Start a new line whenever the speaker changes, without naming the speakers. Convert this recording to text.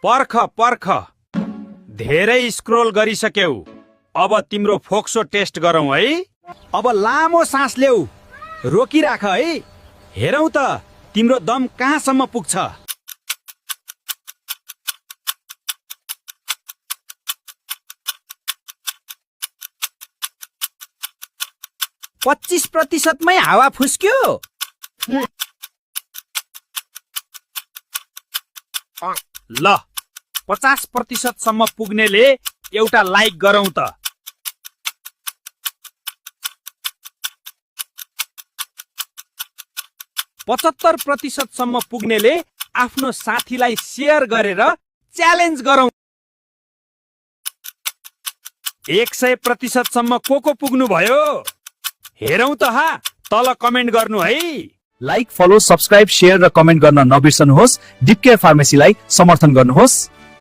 पर्ख पर्ख धेरै स्क्रोल गरिसक्यौ। अब तिम्रो फोक्सो टेस्ट गरौँ है। अब लामो सास ल्याऊ, रोकिराख है। हेरौँ त तिम्रो दम कहाँसम्म पुग्छ। 25% मै हावा फुस्क्यो। ल 50% सम्म पुग्नेले एउटा लाइक गरौँ त। पचहत्तर प्रतिशत सम्म पुग्नेले आफ्नो साथीलाई शेयर गरेर च्यालेन्ज गरौँ। 100% सम्म को पुग्नु भयो हेरौँ त हा। तल कमेन्ट गर्नु है।
लाइक, फलो, सब्स्क्राइब, शेयर र कमेन्ट गर्न नबिर्सनुहोस्। डिप केयर फार्मेसीलाई समर्थन गर्नुहोस्।